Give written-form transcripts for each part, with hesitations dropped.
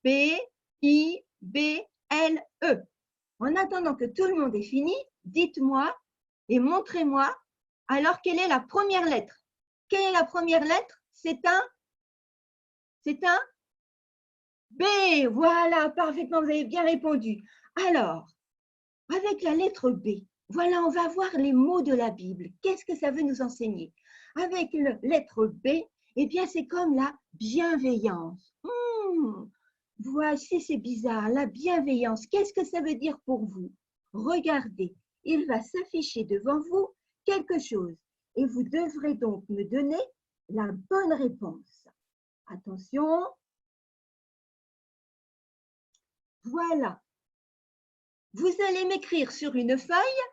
B-I-B-L-E. En attendant que tout le monde ait fini, dites-moi et montrez-moi alors quelle est la première lettre. Quelle est la première lettre? C'est un B. Voilà, parfaitement, vous avez bien répondu. Alors, avec la lettre B, voilà, on va voir les mots de la Bible. Qu'est-ce que ça veut nous enseigner? Avec la lettre B, eh bien, c'est comme la bienveillance. Voici, c'est bizarre, la bienveillance. Qu'est-ce que ça veut dire pour vous? Regardez, il va s'afficher devant vous quelque chose et vous devrez donc me donner la bonne réponse. Attention. Voilà. Vous allez m'écrire sur une feuille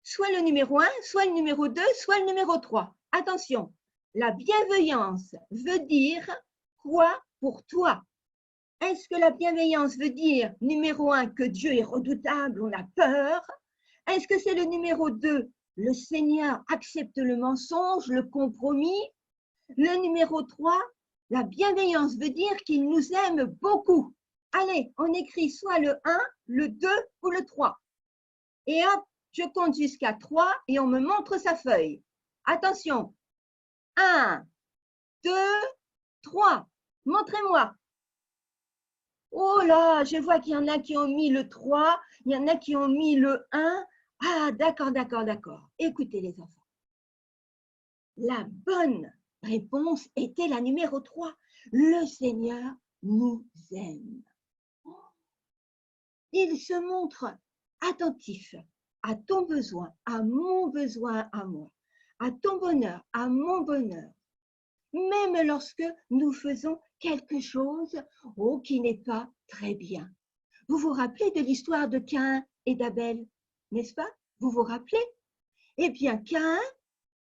soit le numéro 1, soit le numéro 2, soit le numéro 3. Attention, la bienveillance veut dire quoi pour toi? Est-ce que la bienveillance veut dire, numéro 1, que Dieu est redoutable, on a peur? Est-ce que c'est le numéro 2, le Seigneur accepte le mensonge, le compromis? Le numéro 3, la bienveillance veut dire qu'il nous aime beaucoup. Allez, on écrit soit le 1, le 2 ou le 3. Et hop, je compte jusqu'à 3 et on me montre sa feuille. Attention, 1, 2, 3. Montrez-moi. Oh là, je vois qu'il y en a qui ont mis le 3, il y en a qui ont mis le 1. Ah, d'accord, d'accord, d'accord. Écoutez les enfants. La bonne réponse était la numéro 3. Le Seigneur nous aime. Il se montre attentif à ton besoin, à mon besoin à moi, à ton bonheur, à mon bonheur, même lorsque nous faisons quelque chose qui n'est pas très bien. Vous vous rappelez de l'histoire de Caïn et d'Abel, n'est-ce pas? Vous vous rappelez? Eh bien, Caïn,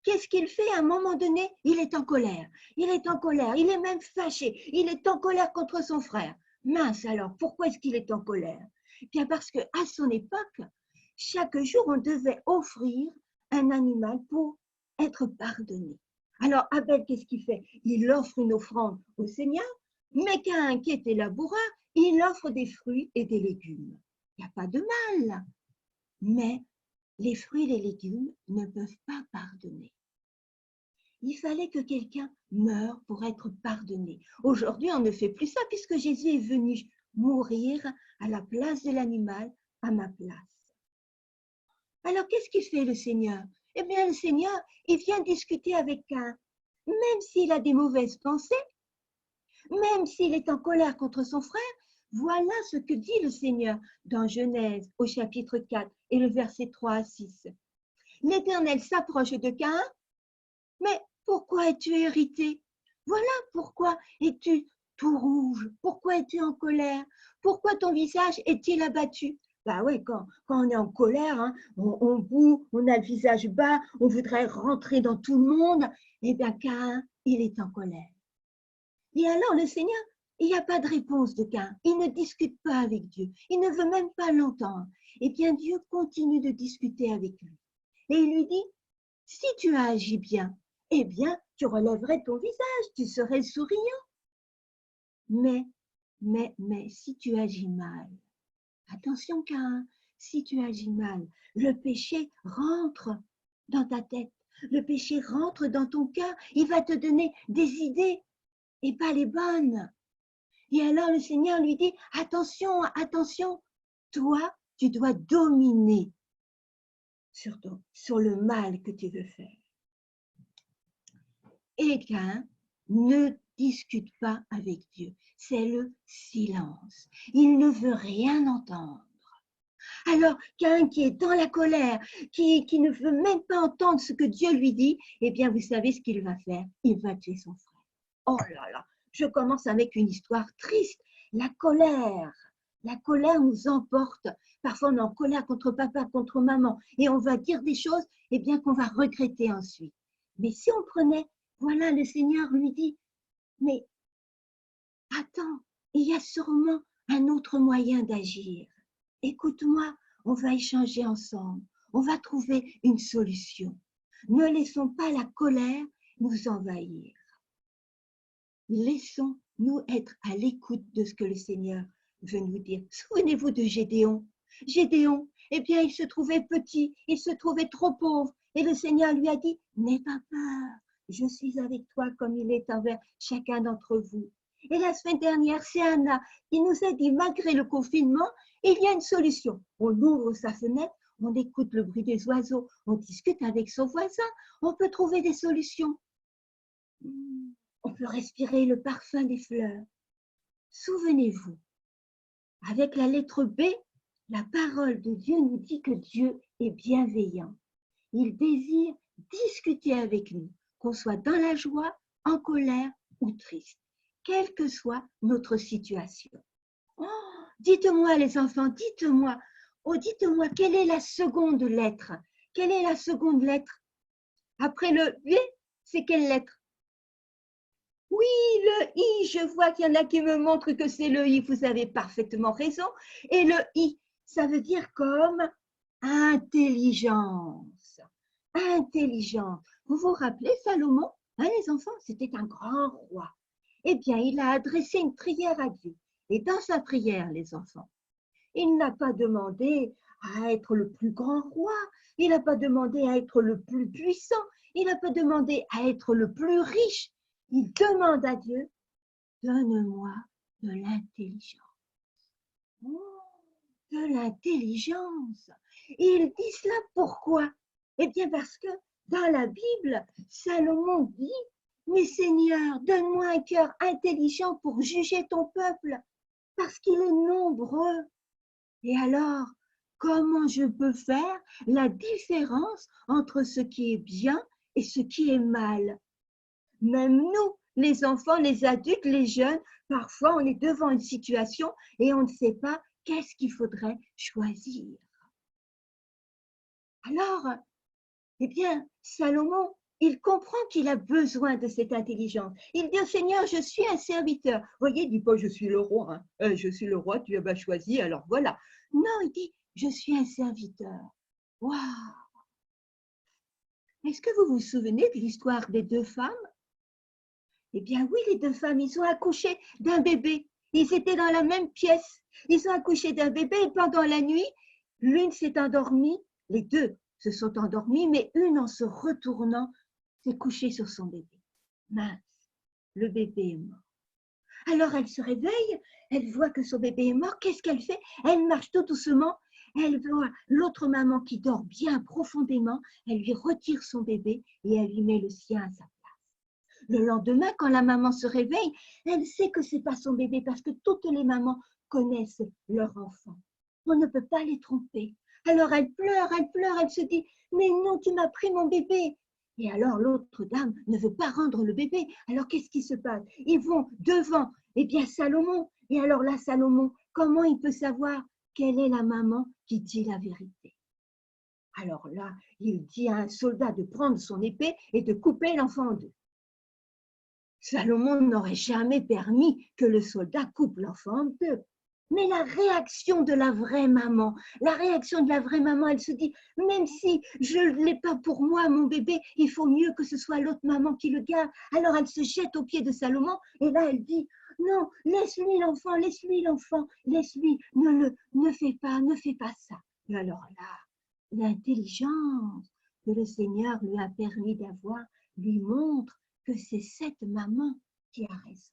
qu'est-ce qu'il fait à un moment donné? Il est en colère, il est en colère, il est même fâché, il est en colère contre son frère. Mince alors, pourquoi est-ce qu'il est en colère? Bien parce qu'à son époque, chaque jour, on devait offrir un animal pour être pardonné. Alors, Abel, qu'est-ce qu'il fait? Il offre une offrande au Seigneur, mais Caïn, qui était laboureur, il offre des fruits et des légumes. Il n'y a pas de mal, mais les fruits et les légumes ne peuvent pas pardonner. Il fallait que quelqu'un meure pour être pardonné. Aujourd'hui, on ne fait plus ça puisque Jésus est venu mourir à la place de l'animal, à ma place. Alors, qu'est-ce qu'il fait le Seigneur? Eh bien, le Seigneur, il vient discuter avec Caïn. Même s'il a des mauvaises pensées, même s'il est en colère contre son frère, voilà ce que dit le Seigneur dans Genèse au chapitre 4 et le verset 3 à 6. L'Éternel s'approche de Caïn. Mais pourquoi es-tu irrité? Voilà pourquoi es-tu tout rouge? Pourquoi es-tu en colère? Pourquoi ton visage est-il abattu? Bah oui, quand on est en colère, hein, on boue, on a le visage bas, on voudrait rentrer dans tout le monde. Eh bien, Caïn, il est en colère. Et alors, le Seigneur, il n'y a pas de réponse de Caïn. Il ne discute pas avec Dieu. Il ne veut même pas l'entendre. Eh bien, Dieu continue de discuter avec lui. Et il lui dit, si tu as agi bien, eh bien, tu relèverais ton visage, tu serais souriant. Mais, si tu agis mal, attention Caïn, si tu agis mal, le péché rentre dans ta tête, le péché rentre dans ton cœur, il va te donner des idées et pas les bonnes. Et alors le Seigneur lui dit, attention, attention, toi, tu dois dominer sur le mal que tu veux faire. Et Caïn ne discute pas avec Dieu. C'est le silence. Il ne veut rien entendre. Alors, Caïn qui est dans la colère, qui ne veut même pas entendre ce que Dieu lui dit, eh bien, vous savez ce qu'il va faire? Il va tuer son frère. Oh là là, je commence avec une histoire triste. La colère nous emporte. Parfois, on est en colère contre papa, contre maman, et on va dire des choses, eh bien, qu'on va regretter ensuite. Mais si on prenait, voilà, le Seigneur lui dit, mais attends, il y a sûrement un autre moyen d'agir. Écoute-moi, on va échanger ensemble, on va trouver une solution. Ne laissons pas la colère nous envahir. Laissons nous être à l'écoute de ce que le Seigneur veut nous dire. Souvenez-vous de Gédéon. Gédéon, eh bien, il se trouvait petit, il se trouvait trop pauvre. Et le Seigneur lui a dit, n'aie pas peur, je suis avec toi comme il est envers chacun d'entre vous. Et la semaine dernière, c'est Anna qui nous a dit, malgré le confinement, il y a une solution. On ouvre sa fenêtre, on écoute le bruit des oiseaux, on discute avec son voisin, on peut trouver des solutions. On peut respirer le parfum des fleurs. Souvenez-vous, avec la lettre B, la parole de Dieu nous dit que Dieu est bienveillant. Il désire discuter avec nous, qu'on soit dans la joie, en colère ou triste, quelle que soit notre situation. Oh, dites-moi les enfants, dites-moi, dites-moi quelle est la seconde lettre? Quelle est la seconde lettre? Après le B, c'est quelle lettre? Oui, le I, je vois qu'il y en a qui me montrent que c'est le I, vous avez parfaitement raison. Et le I, ça veut dire comme intelligence. Intelligence. Vous vous rappelez Salomon, hein, les enfants, c'était un grand roi. Eh bien, il a adressé une prière à Dieu. Et dans sa prière, les enfants, il n'a pas demandé à être le plus grand roi, il n'a pas demandé à être le plus puissant, il n'a pas demandé à être le plus riche. Il demande à Dieu, donne-moi de l'intelligence. Oh, de l'intelligence. Il dit cela pourquoi? Eh bien parce que dans la Bible, Salomon dit, mais Seigneur, donne-moi un cœur intelligent pour juger ton peuple, parce qu'il est nombreux. Et alors, comment je peux faire la différence entre ce qui est bien et ce qui est mal? Même nous, les enfants, les adultes, les jeunes, parfois on est devant une situation et on ne sait pas qu'est-ce qu'il faudrait choisir. Alors, eh bien, Salomon, il comprend qu'il a besoin de cette intelligence. Il dit au Seigneur, je suis un serviteur. Vous voyez, il ne dit pas, je suis le roi. Hein. Je suis le roi, tu as choisi, alors voilà. Non, il dit, je suis un serviteur. Waouh! Est-ce que vous vous souvenez de l'histoire des deux femmes? Eh bien oui, les deux femmes, ils ont accouché d'un bébé. Ils étaient dans la même pièce. Ils ont accouché d'un bébé et pendant la nuit, l'une s'est endormie, les deux se sont endormies, mais une en se retournant s'est couchée sur son bébé. Mince, le bébé est mort. Alors elle se réveille, elle voit que son bébé est mort. Qu'est-ce qu'elle fait? Elle marche tout doucement. Elle voit l'autre maman qui dort bien profondément. Elle lui retire son bébé et elle lui met le sien à sa place. Le lendemain, quand la maman se réveille, elle sait que ce n'est pas son bébé parce que toutes les mamans connaissent leur enfant. On ne peut pas les tromper. Alors elle pleure, elle se dit « Mais non, tu m'as pris mon bébé !» Et alors l'autre dame ne veut pas rendre le bébé. Alors qu'est-ce qui se passe? Ils vont devant, eh bien Salomon. Et alors là, Salomon, comment il peut savoir quelle est la maman qui dit la vérité? Alors là, il dit à un soldat de prendre son épée et de couper l'enfant en deux. Salomon n'aurait jamais permis que le soldat coupe l'enfant en deux. Mais la réaction de la vraie maman, elle se dit, même si je ne l'ai pas pour moi, mon bébé, il faut mieux que ce soit l'autre maman qui le garde. Alors elle se jette aux pieds de Salomon et là elle dit, non, laisse-lui l'enfant, laisse-lui, ne fais pas ça. Et alors là, l'intelligence que le Seigneur lui a permis d'avoir lui montre que c'est cette maman qui a raison.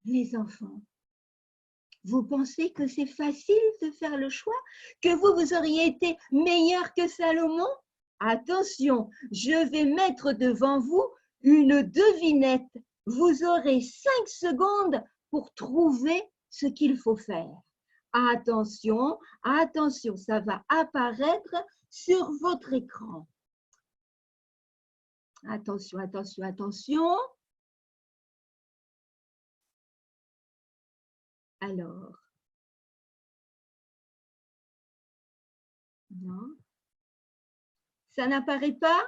Les enfants, vous pensez que c'est facile de faire le choix? Que vous auriez été meilleur que Salomon? Attention, je vais mettre devant vous une devinette. Vous aurez 5 secondes pour trouver ce qu'il faut faire. Attention, attention, ça va apparaître sur votre écran. Attention, attention, attention. Alors, non, ça n'apparaît pas?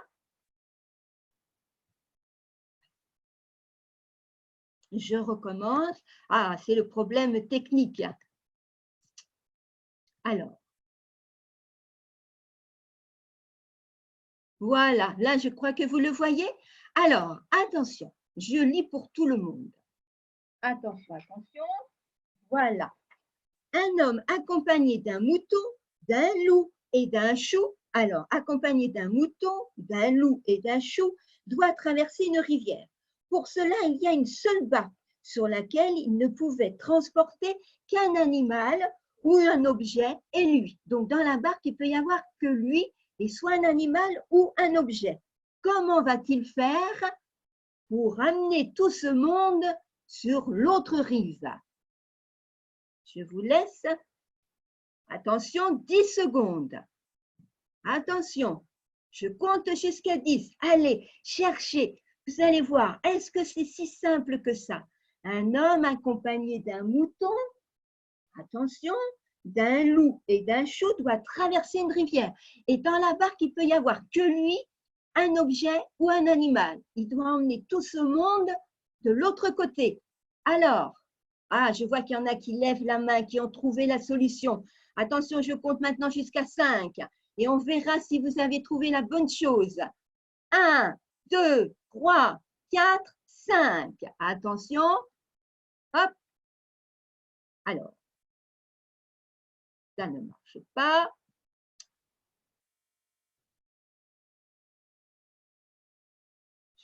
Je recommence. Ah, c'est le problème technique. Alors, voilà, là je crois que vous le voyez. Alors, attention, Je lis pour tout le monde. Attention, attention. Voilà. Un homme accompagné d'un mouton, d'un loup et d'un chou, alors accompagné d'un mouton, d'un loup et d'un chou, doit traverser une rivière. Pour cela, il y a une seule barque sur laquelle il ne pouvait transporter qu'un animal ou un objet et lui. Donc dans la barque, il peut y avoir que lui et soit un animal ou un objet. Comment va-t-il faire pour amener tout ce monde sur l'autre rive? Je vous laisse. Attention, 10 secondes. Attention, je compte jusqu'à 10. Allez, cherchez. Vous allez voir, est-ce que c'est si simple que ça? Un homme accompagné d'un mouton, attention, d'un loup et d'un chou doit traverser une rivière. Et dans la barque, il peut y avoir que lui, un objet ou un animal. Il doit emmener tout ce monde de l'autre côté. Alors, je vois qu'il y en a qui lèvent la main, qui ont trouvé la solution. Attention, je compte maintenant jusqu'à 5 et on verra si vous avez trouvé la bonne chose. 1, 2, 3, 4, 5. Attention. Hop. Alors, ça ne marche pas.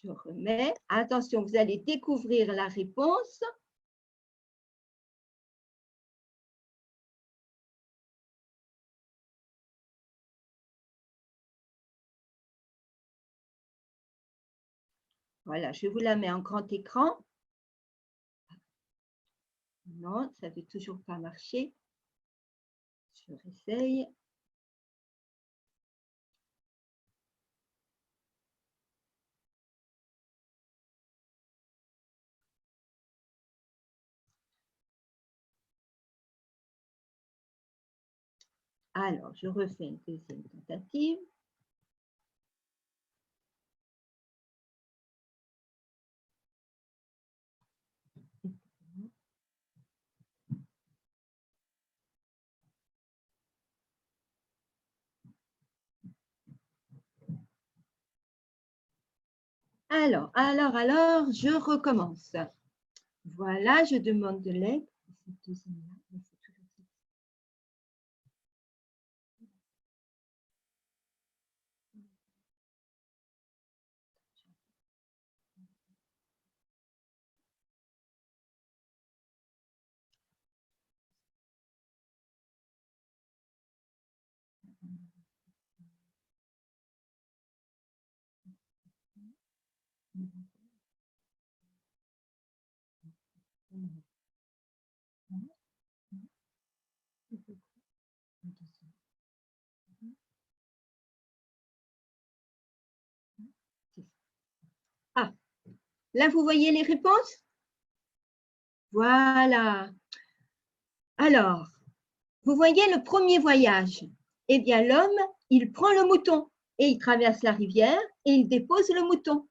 Je remets. Attention, vous allez découvrir la réponse. Voilà, je vous la mets en grand écran. Non, ça ne veut toujours pas marcher. Je réessaye. Alors, je refais une deuxième tentative. Alors, je recommence. Voilà, je demande de l'aide. Ah, là, vous voyez les réponses? Voilà. Alors, vous voyez le premier voyage. Eh bien, l'homme, il prend le mouton et il traverse la rivière et il dépose le mouton.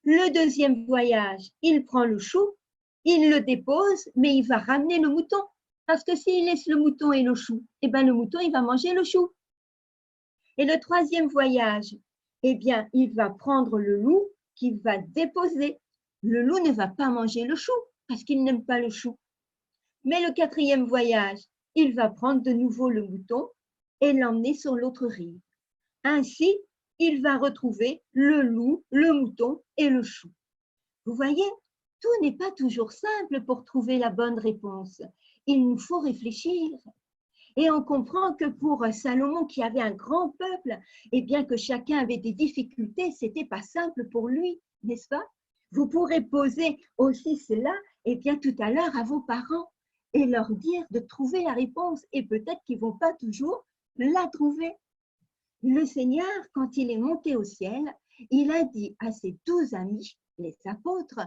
Le deuxième voyage, il prend le chou, il le dépose, mais il va ramener le mouton. Parce que s'il laisse le mouton et le chou, eh bien, le mouton, il va manger le chou. Et le troisième voyage, eh bien, il va prendre le loup qu'il va déposer. Le loup ne va pas manger le chou parce qu'il n'aime pas le chou. Mais le quatrième voyage, il va prendre de nouveau le mouton et l'emmener sur l'autre rive. Ainsi, il va retrouver le loup, le mouton et le chou. Vous voyez, tout n'est pas toujours simple pour trouver la bonne réponse. Il nous faut réfléchir. Et on comprend que pour Salomon, qui avait un grand peuple, et bien que chacun avait des difficultés, ce n'était pas simple pour lui, n'est-ce pas? Vous pourrez poser aussi cela, et bien tout à l'heure à vos parents, et leur dire de trouver la réponse, et peut-être qu'ils ne vont pas toujours la trouver. Le Seigneur, quand il est monté au ciel, il a dit à ses 12 amis, les apôtres,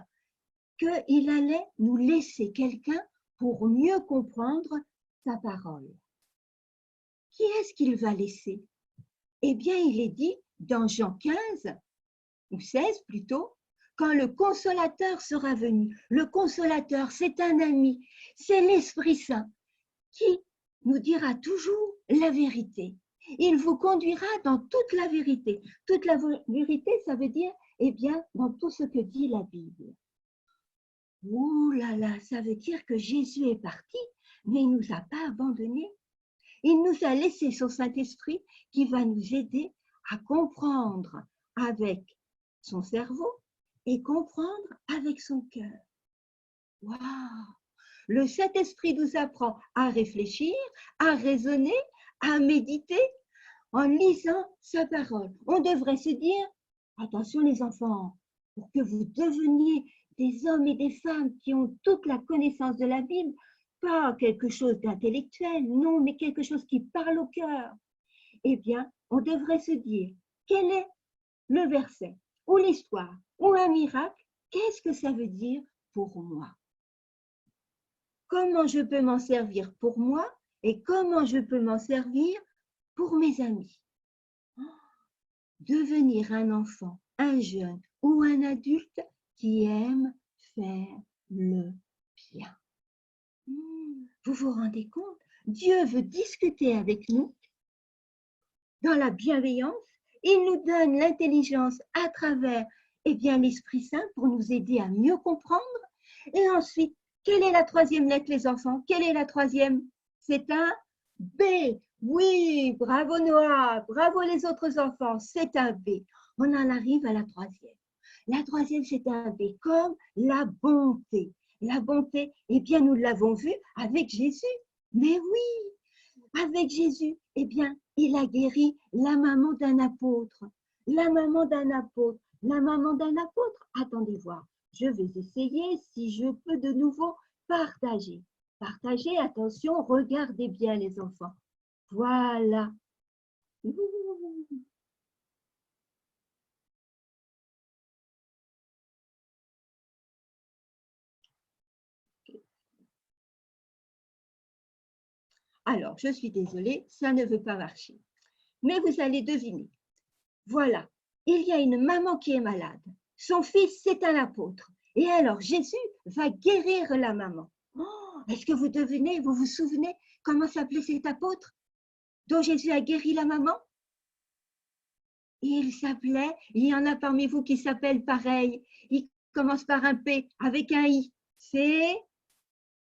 qu'il allait nous laisser quelqu'un pour mieux comprendre sa parole. Qui est-ce qu'il va laisser? Eh bien, il est dit dans Jean 15, ou 16 plutôt, quand le consolateur sera venu. Le consolateur, c'est un ami, c'est l'Esprit Saint qui nous dira toujours la vérité. Il vous conduira dans toute la vérité. Toute la vérité, ça veut dire eh bien, dans tout ce que dit la Bible. Ouh là là, ça veut dire que Jésus est parti, mais il ne nous a pas abandonnés. Il nous a laissé son Saint-Esprit qui va nous aider à comprendre avec son cerveau et comprendre avec son cœur. Waouh! Le Saint-Esprit nous apprend à réfléchir, à raisonner, à méditer en lisant sa parole. On devrait se dire, attention les enfants, pour que vous deveniez des hommes et des femmes qui ont toute la connaissance de la Bible, pas quelque chose d'intellectuel, non, mais quelque chose qui parle au cœur. Eh bien, on devrait se dire, quel est le verset ou l'histoire ou un miracle? Qu'est-ce que ça veut dire pour moi? Comment je peux m'en servir pour moi et comment je peux m'en servir pour mes amis? Devenir un enfant, un jeune ou un adulte qui aime faire le bien. Vous vous rendez compte? Dieu veut discuter avec nous dans la bienveillance. Il nous donne l'intelligence à travers l'Esprit Saint pour nous aider à mieux comprendre. Et ensuite, quelle est la troisième lettre, les enfants? Quelle est la troisième? C'est un B. Oui, bravo Noah, bravo les autres enfants, c'est un B. On en arrive à la troisième. La troisième, c'est un B, comme la bonté. La bonté, eh bien, nous l'avons vu avec Jésus. Mais oui, avec Jésus, eh bien, il a guéri la maman d'un apôtre. La maman d'un apôtre. La maman d'un apôtre. Attendez voir. Je vais essayer si je peux de nouveau partager. Partager, attention, regardez bien les enfants. Voilà. Alors, je suis désolée, ça ne veut pas marcher. Mais vous allez deviner. Voilà, il y a une maman qui est malade. Son fils, c'est un apôtre. Et alors, Jésus va guérir la maman. Oh, est-ce que vous devinez, vous vous souvenez comment s'appelait cet apôtre dont Jésus a guéri la maman? Il s'appelait, il y en a parmi vous qui s'appellent pareil, il commence par un P avec un I. C'est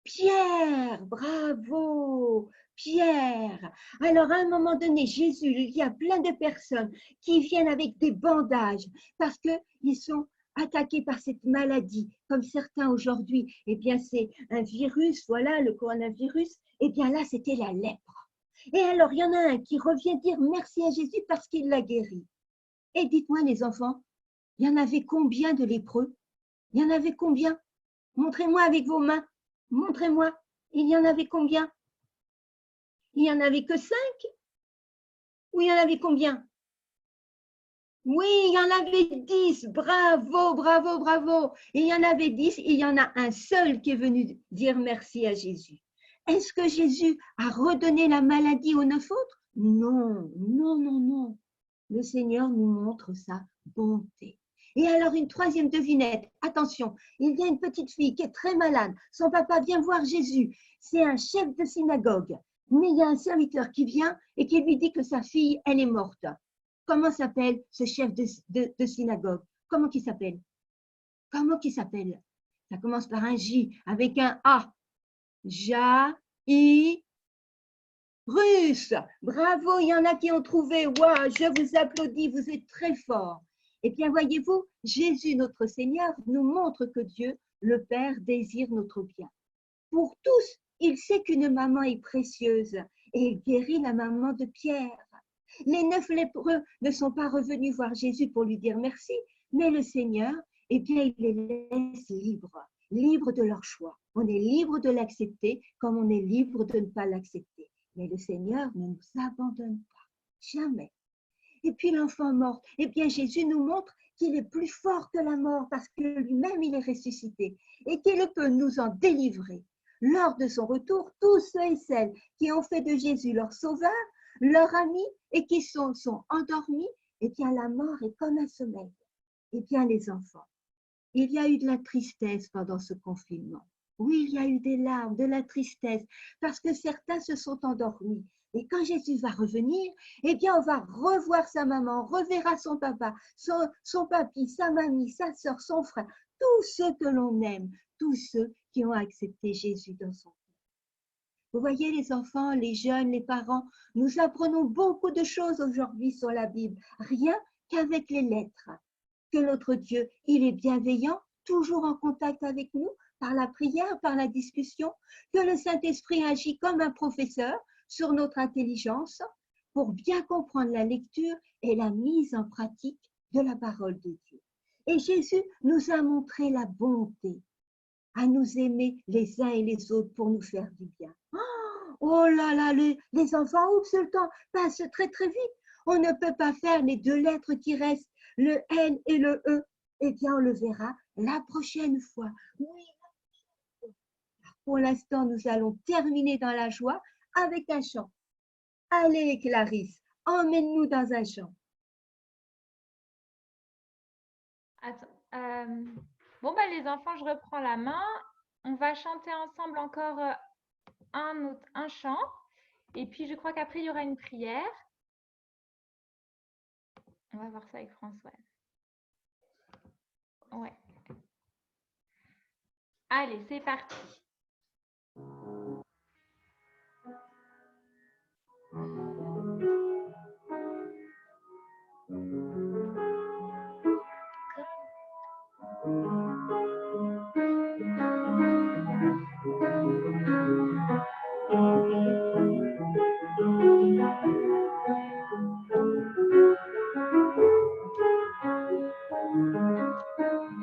Pierre, bravo, Pierre. Alors, à un moment donné, Jésus, il y a plein de personnes qui viennent avec des bandages parce qu'ils sont attaqués par cette maladie. Comme certains aujourd'hui, eh bien, c'est un virus, voilà, le coronavirus. Eh bien, là, c'était la lèpre. Et alors, il y en a un qui revient dire merci à Jésus parce qu'il l'a guéri. Et dites-moi, les enfants, il y en avait combien de lépreux? Il y en avait combien? Montrez-moi avec vos mains. Montrez-moi, il y en avait combien? Il n'y en avait que 5? Ou il y en avait combien? Oui, il y en avait 10. Bravo, bravo, bravo. Il y en avait 10, il y en a un seul qui est venu dire merci à Jésus. Est-ce que Jésus a redonné la maladie aux 9 autres? Non, non, non, non. Le Seigneur nous montre sa bonté. Et alors, une troisième devinette. Attention, il y a une petite fille qui est très malade. Son papa vient voir Jésus. C'est un chef de synagogue. Mais il y a un serviteur qui vient et qui lui dit que sa fille, elle est morte. Comment s'appelle ce chef de synagogue? Comment il s'appelle? Comment il s'appelle? Ça commence par un J avec un A. Jaïrus. Bravo, il y en a qui ont trouvé. Waouh, je vous applaudis, vous êtes très forts. Eh bien, voyez-vous, Jésus, notre Seigneur, nous montre que Dieu, le Père, désire notre bien. Pour tous, il sait qu'une maman est précieuse et il guérit la maman de Pierre. Les 9 lépreux ne sont pas revenus voir Jésus pour lui dire merci, mais le Seigneur, eh bien, il les laisse libres, libres de leur choix. On est libre de l'accepter comme on est libre de ne pas l'accepter. Mais le Seigneur ne nous abandonne pas, jamais. Et puis l'enfant mort, eh bien Jésus nous montre qu'il est plus fort que la mort parce que lui-même il est ressuscité et qu'il peut nous en délivrer. Lors de son retour, tous ceux et celles qui ont fait de Jésus leur sauveur, leur ami et qui sont endormis, eh bien la mort est comme un sommeil. Eh bien les enfants, il y a eu de la tristesse pendant ce confinement. Oui, il y a eu des larmes, de la tristesse, parce que certains se sont endormis. Et quand Jésus va revenir, eh bien, on va revoir sa maman, on reverra son papa, son papy, sa mamie, sa sœur, son frère, tous ceux que l'on aime, tous ceux qui ont accepté Jésus dans son cœur. Vous voyez les enfants, les jeunes, les parents, nous apprenons beaucoup de choses aujourd'hui sur la Bible, rien qu'avec les lettres. Que notre Dieu, il est bienveillant, toujours en contact avec nous, par la prière, par la discussion, que le Saint-Esprit agit comme un professeur sur notre intelligence pour bien comprendre la lecture et la mise en pratique de la parole de Dieu. Et Jésus nous a montré la bonté à nous aimer les uns et les autres pour nous faire du bien. Oh là là, les enfants, oups, le temps passe très très vite. On ne peut pas faire les deux lettres qui restent, le N et le E. Eh bien, on le verra la prochaine fois. Oui. Pour l'instant, nous allons terminer dans la joie avec un chant. Allez, Clarisse, emmène-nous dans un chant. Attends, bon, bah, les enfants, je reprends la main. On va chanter ensemble encore un chant. Et puis, je crois qu'après, il y aura une prière. On va voir ça avec Françoise. Ouais. Allez, c'est parti.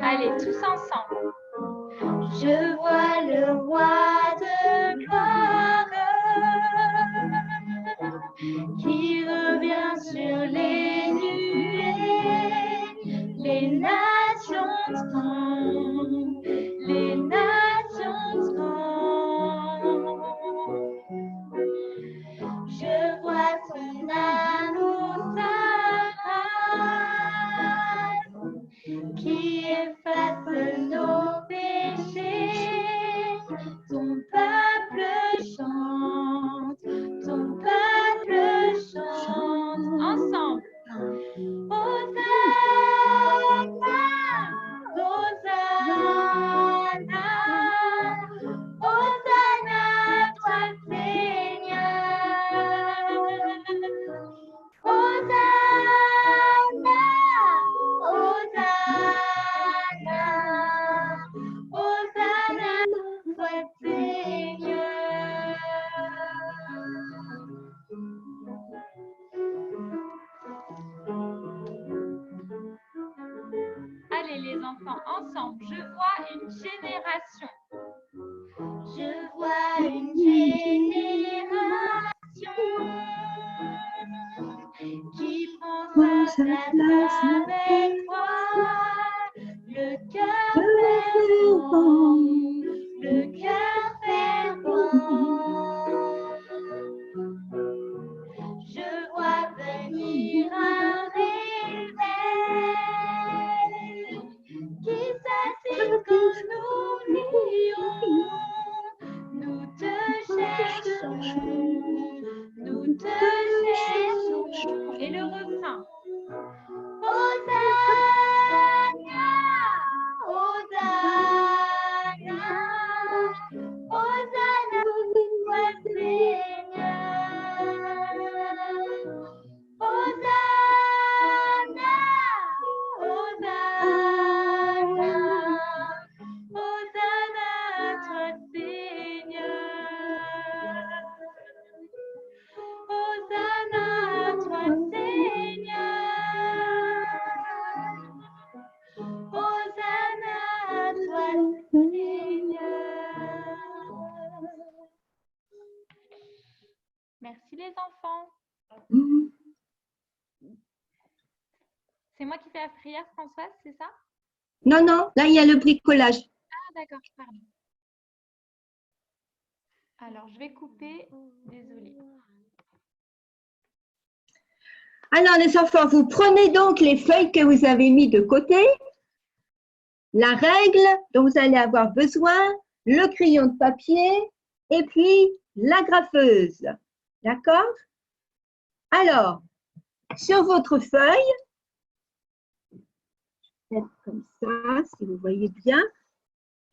Allez, tous ensemble. Je vois le roi de gloire qui revient sur les nuées. Les nations tremblent, les nations tremblent. Je vois son amour, qui efface nos péchés. Ton peuple chante, ton peuple chante. Ensemble. Hosanna, Hosanna, Hosanna, toi Seigneur. Hosanna, Hosanna, Hosanna, toi Seigneur. Allez les enfants, ensemble, je vois une génération. Je vois une génération qui prend sa place avec toi. Le cœur fervent, le cœur fervent. Je vois venir un réveil qui s'assied quand nous lions. Nous te cherchons, nous te cherchons. Et le refrain. Hosanna, Hosanna, Hosanna, toi Seigneur. Hosanna, Hosanna, Hosanna, toi Seigneur. Hosanna, toi Seigneur. Hosanna, toi Seigneur. Merci les enfants. C'est moi qui fais la prière, Françoise, c'est ça? Non, non, là, il y a le bricolage. Ah, d'accord, pardon. Alors, je vais couper. Désolée. Alors, les enfants, vous prenez donc les feuilles que vous avez mis de côté, la règle dont vous allez avoir besoin, le crayon de papier et puis la graffeuse. D'accord? Alors, sur votre feuille, peut-être comme ça, si vous voyez bien.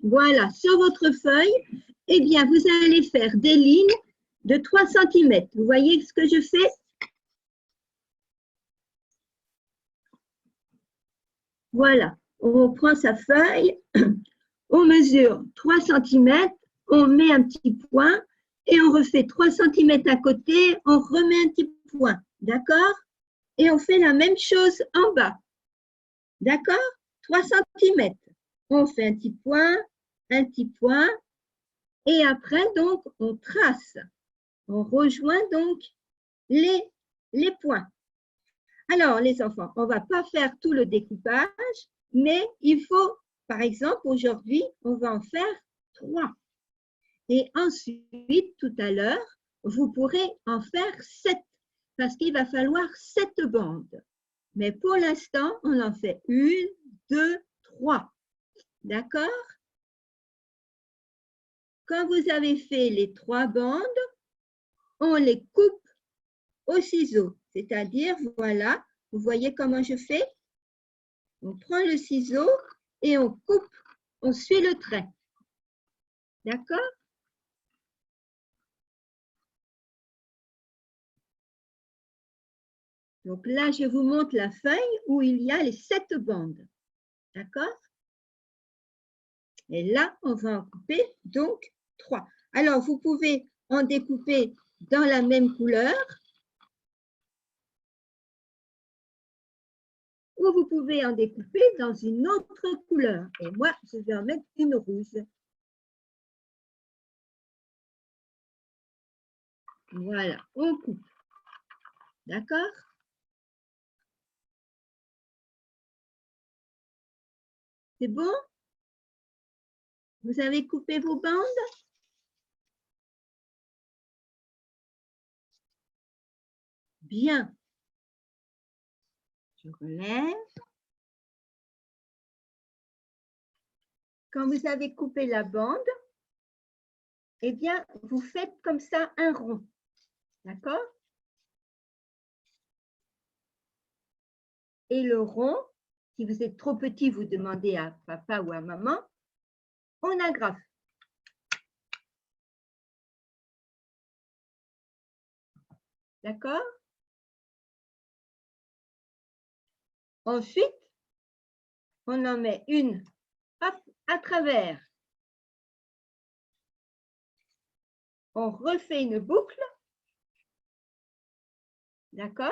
Voilà, sur votre feuille, eh bien, vous allez faire des lignes de 3 cm. Vous voyez ce que je fais? Voilà, on prend sa feuille, on mesure 3 cm, on met un petit point et on refait 3 cm à côté, on remet un petit point. D'accord? Et on fait la même chose en bas. D'accord? 3 cm. On fait un petit point, et après, donc, on trace. On rejoint donc les points. Alors, les enfants, on ne va pas faire tout le découpage, mais il faut, par exemple, aujourd'hui, on va en faire 3. Et ensuite, tout à l'heure, vous pourrez en faire 7, parce qu'il va falloir 7 bandes. Mais pour l'instant, on en fait 1, 2, 3. D'accord? Quand vous avez fait les 3 bandes, on les coupe au ciseau. C'est-à-dire, voilà, vous voyez comment je fais? On prend le ciseau et on coupe, on suit le trait. D'accord? Donc là, je vous montre la feuille où il y a les 7 bandes. D'accord? Et là, on va en couper donc 3. Alors, vous pouvez en découper dans la même couleur ou vous pouvez en découper dans une autre couleur. Et moi, je vais en mettre une rouge. Voilà, on coupe. D'accord? C'est bon? Vous avez coupé vos bandes? Bien. Je relève. Quand vous avez coupé la bande, eh bien, vous faites comme ça un rond. D'accord? Et le rond, si vous êtes trop petit, vous demandez à papa ou à maman, on agrafe. D'accord? Ensuite, on en met une à travers. On refait une boucle. D'accord?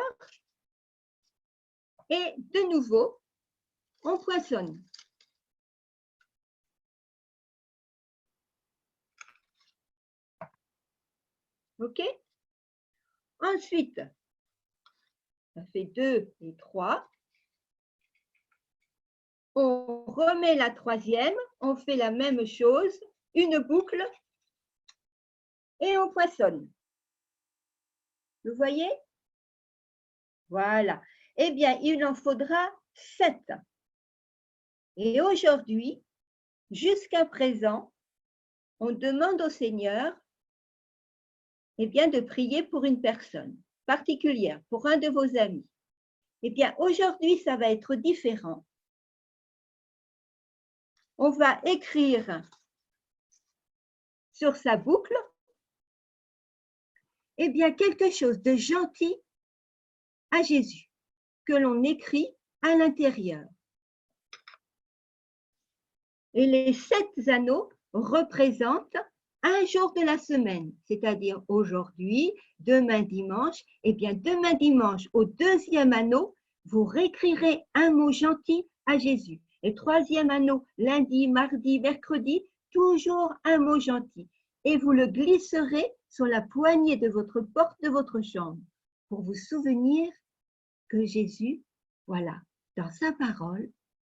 Et de nouveau, on poinçonne. OK? Ensuite, ça fait 2 et 3. On remet la troisième, on fait la même chose, une boucle et on poinçonne. Vous voyez? Voilà. Eh bien, il en faudra 7. Et aujourd'hui, jusqu'à présent, on demande au Seigneur eh bien, de prier pour une personne particulière, pour un de vos amis. Eh bien, aujourd'hui, ça va être différent. On va écrire sur sa boucle eh bien, quelque chose de gentil à Jésus, que l'on écrit à l'intérieur. Et les 7 anneaux représentent un jour de la semaine, c'est-à-dire aujourd'hui, demain dimanche. Eh bien, demain dimanche, au 2e anneau, vous réécrirez un mot gentil à Jésus. Et 3e anneau, lundi, mardi, mercredi, toujours un mot gentil. Et vous le glisserez sur la poignée de votre porte de votre chambre pour vous souvenir que Jésus, voilà, dans sa parole,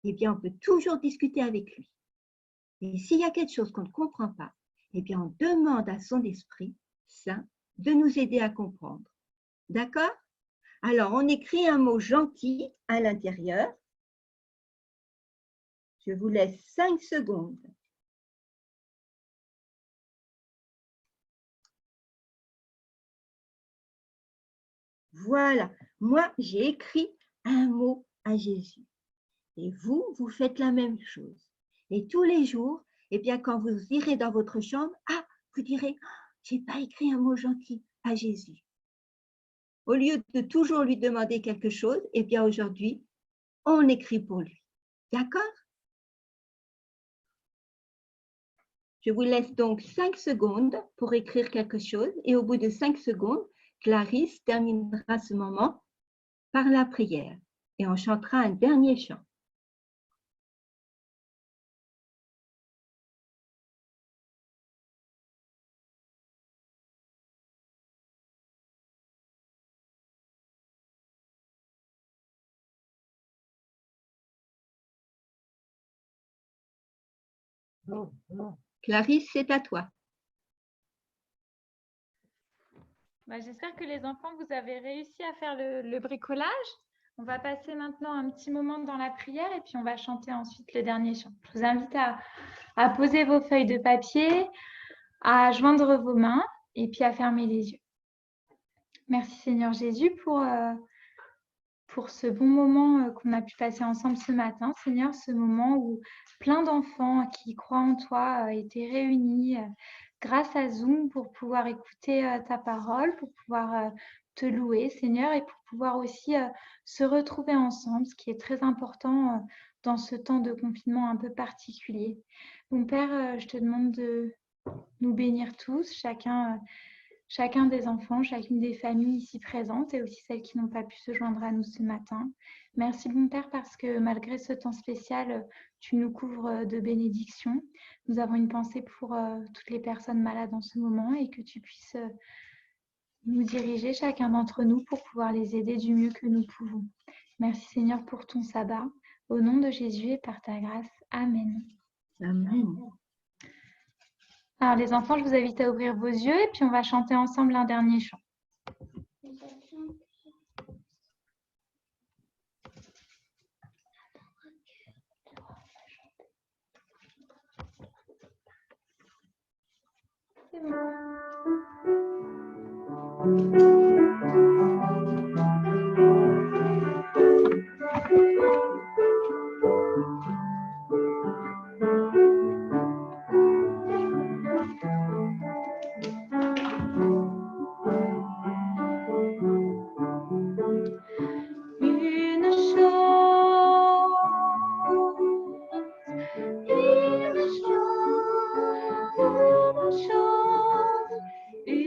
eh bien, on peut toujours discuter avec lui. Et s'il y a quelque chose qu'on ne comprend pas, eh bien, on demande à son Esprit Saint de nous aider à comprendre. D'accord? Alors, on écrit un mot gentil à l'intérieur. Je vous laisse 5 secondes. Voilà. Moi, j'ai écrit un mot à Jésus. Et vous, vous faites la même chose. Et tous les jours, eh bien, quand vous irez dans votre chambre, vous direz, j'ai pas écrit un mot gentil à Jésus. Au lieu de toujours lui demander quelque chose, eh bien, aujourd'hui, on écrit pour lui. D'accord? Je vous laisse donc 5 secondes pour écrire quelque chose et au bout de 5 secondes, Clarisse terminera ce moment par la prière et on chantera un dernier chant. Clarisse, c'est à toi. J'espère que les enfants, vous avez réussi à faire le bricolage. On va passer maintenant un petit moment dans la prière et puis on va chanter ensuite le dernier chant. Je vous invite à poser vos feuilles de papier, à joindre vos mains et puis à fermer les yeux. Merci Seigneur Jésus pour ce bon moment qu'on a pu passer ensemble ce matin. Seigneur, ce moment où plein d'enfants qui croient en toi étaient réunis grâce à Zoom pour pouvoir écouter ta parole, pour pouvoir te louer, Seigneur, et pour pouvoir aussi se retrouver ensemble, ce qui est très important dans ce temps de confinement un peu particulier. Mon Père, je te demande de nous bénir tous, chacun des enfants, chacune des familles ici présentes et aussi celles qui n'ont pas pu se joindre à nous ce matin. Merci, bon Père, parce que malgré ce temps spécial, tu nous couvres de bénédictions. Nous avons une pensée pour toutes les personnes malades en ce moment et que tu puisses nous diriger, chacun d'entre nous, pour pouvoir les aider du mieux que nous pouvons. Merci, Seigneur, pour ton sabbat. Au nom de Jésus et par ta grâce. Amen. Amen. Alors, les enfants, je vous invite à ouvrir vos yeux et puis on va chanter ensemble un dernier chant. C'est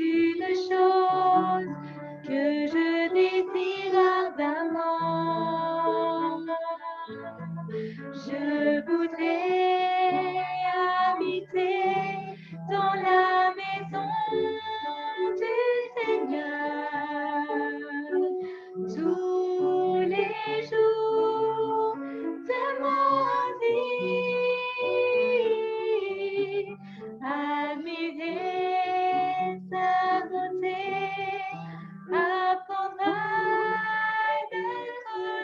une chose que je désire ardemment. Je voudrais habiter dans la maison du Seigneur tous les jours de ma vie. Admirer sa beauté, apprendre à le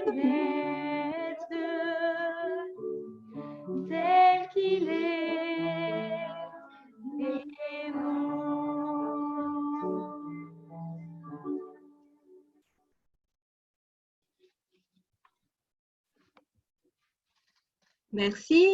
connaître tel qu'il est aimant. Merci.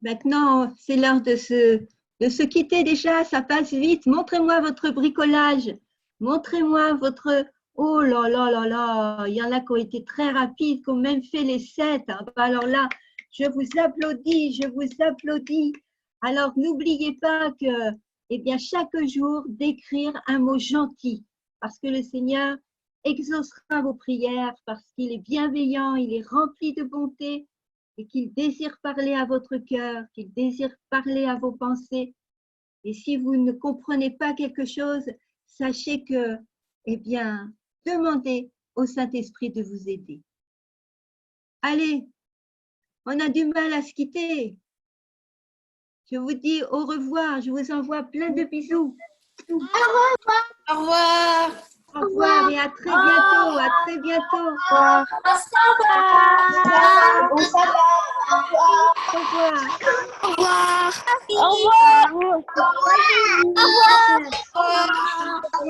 Maintenant, c'est l'heure de se quitter déjà, ça passe vite. Montrez-moi votre bricolage. Montrez-moi votre... Oh là là là là, il y en a qui ont été très rapides, qui ont même fait les 7. Alors là, je vous applaudis, je vous applaudis. Alors, n'oubliez pas que, eh bien, chaque jour, d'écrire un mot gentil, parce que le Seigneur exaucera vos prières, parce qu'il est bienveillant, il est rempli de bonté, et qu'il désire parler à votre cœur, qu'il désire parler à vos pensées. Et si vous ne comprenez pas quelque chose, sachez que, eh bien, demandez au Saint-Esprit de vous aider. Allez, on a du mal à se quitter. Je vous dis au revoir, je vous envoie plein de bisous. Au revoir. Au revoir et à très bientôt, à très bientôt. Au revoir. Au revoir. Au revoir. Au revoir. Au revoir. Au revoir. Au revoir.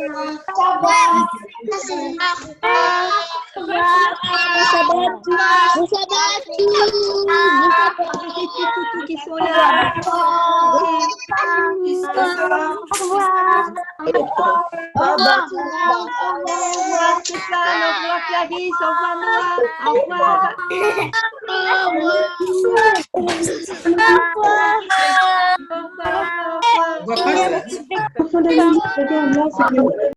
Qui sont là. Au revoir Stéphane, au revoir Clarisse, au revoir Noah, au revoir. Au revoir. On voit pas ça.